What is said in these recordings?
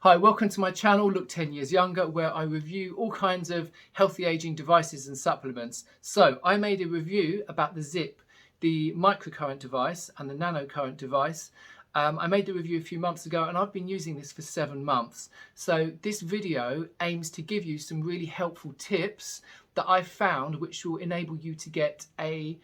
Hi, welcome to my channel, Look 10 Years Younger, where I review all kinds of healthy aging devices and supplements. So I made a review about the ZIIP, the microcurrent device and the nanocurrent device. I made the review a few months ago and I've been using this for 7 months. So this video aims to give you some really helpful tips that I've found which will enable you to get a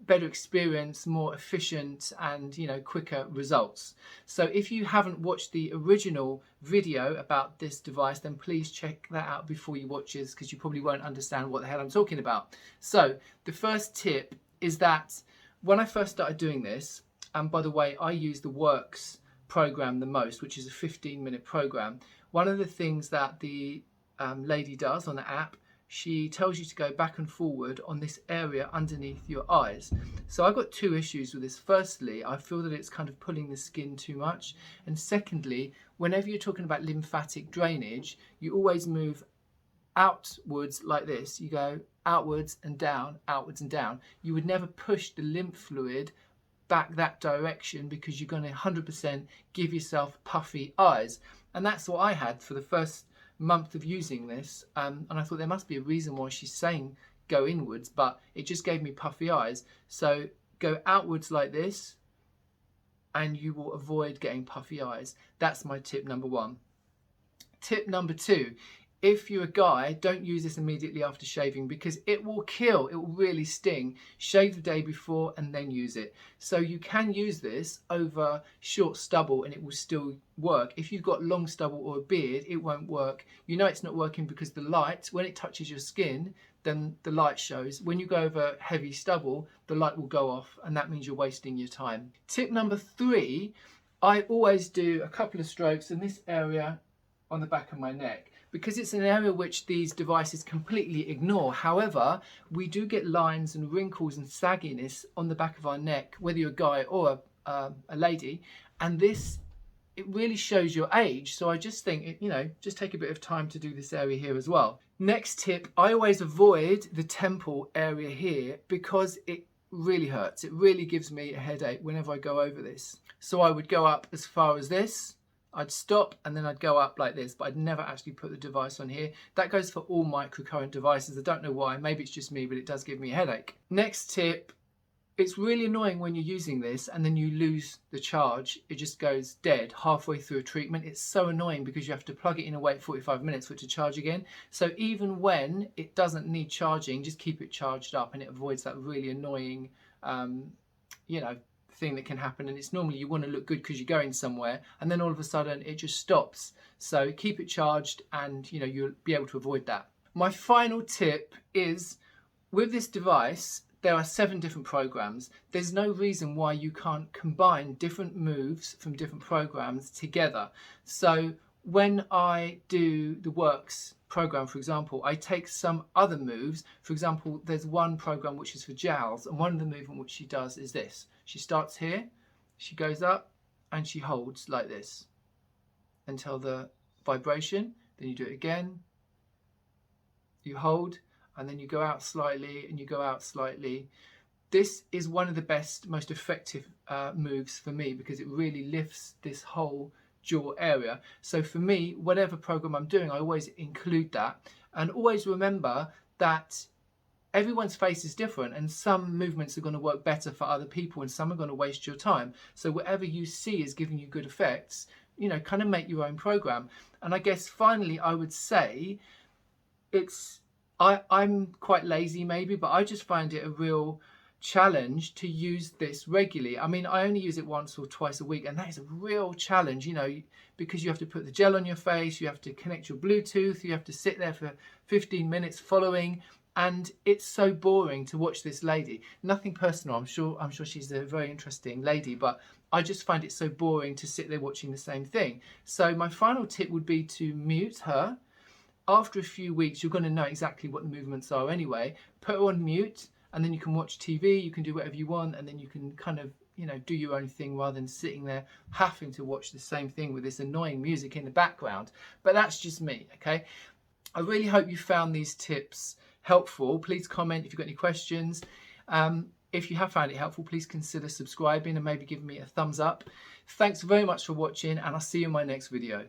better experience, more efficient and quicker results. So if you haven't watched the original video about this device, then please check that out before you watch this, because you probably won't understand what the hell I'm talking about. So the first tip is that when I first started doing this, and by the way, I use the Works program the most, which is a 15-minute program. One of the things that the lady does on the app, she tells you to go back and forward on this area underneath your eyes. So I've got two issues with this. Firstly, I feel that it's kind of pulling the skin too much. And secondly, whenever you're talking about lymphatic drainage, you always move outwards like this. You go outwards and down, outwards and down. You would never push the lymph fluid back that direction, because you're going to 100% give yourself puffy eyes. And that's what I had for the first month of using this, and I thought there must be a reason why she's saying go inwards, but it just gave me puffy eyes. So go outwards like this and you will avoid getting puffy eyes. That's my tip number one. Tip number two, if you're a guy, don't use this immediately after shaving, because it will kill, it will really sting. Shave the day before and then use it. So you can use this over short stubble and it will still work. If you've got long stubble or a beard, it won't work. You know it's not working because the light, when it touches your skin, then the light shows. When you go over heavy stubble, the light will go off, and that means you're wasting your time. Tip number three, I always do a couple of strokes in this area on the back of my neck, because it's an area which these devices completely ignore. However, we do get lines and wrinkles and sagginess on the back of our neck, whether you're a guy or a lady, and this, it really shows your age. So I just think, just take a bit of time to do this area here as well. Next tip, I always avoid the temple area here because it really hurts. It really gives me a headache whenever I go over this. So I would go up as far as this, I'd stop, and then I'd go up like this, but I'd never actually put the device on here. That goes for all microcurrent devices. I don't know why, maybe it's just me, but it does give me a headache. Next tip, it's really annoying when you're using this and then you lose the charge. It just goes dead halfway through a treatment. It's so annoying because you have to plug it in and wait 45 minutes for it to charge again. So even when it doesn't need charging, just keep it charged up, and it avoids that really annoying, thing that can happen. And it's normally you want to look good because you're going somewhere, and then all of a sudden it just stops. So keep it charged, and you'll be able to avoid that. My final tip is, with this device there are 7 different programs. There's no reason why you can't combine different moves from different programs together. So when I do the Works program, for example, I take some other moves. For example, there's one program which is for jowls, and one of the movement which she does is this. She starts here, she goes up, and she holds like this until the vibration. Then you do it again, you hold, and then you go out slightly and you go out slightly. This is one of the best, most effective moves for me, because it really lifts this whole jaw area. So for me, whatever program I'm doing, I always include that. And always remember that everyone's face is different, and some movements are going to work better for other people and some are going to waste your time. So whatever you see is giving you good effects, kind of make your own program. And I guess finally I would say I'm quite lazy maybe, but I just find it a real challenge to use this regularly. I mean, I only use it once or twice a week, and that is a real challenge, because you have to put the gel on your face, you have to connect your Bluetooth, you have to sit there for 15 minutes following, and it's so boring to watch this lady. Nothing personal, I'm sure she's a very interesting lady, but I just find it so boring to sit there watching the same thing. So my final tip would be to mute her. After a few weeks, you're going to know exactly what the movements are anyway. Put her on mute, and then you can watch TV, you can do whatever you want, and then you can kind of, do your own thing rather than sitting there having to watch the same thing with this annoying music in the background. But that's just me, okay? I really hope you found these tips helpful. Please comment if you've got any questions. If you have found it helpful, please consider subscribing and maybe giving me a thumbs up. Thanks very much for watching, and I'll see you in my next video.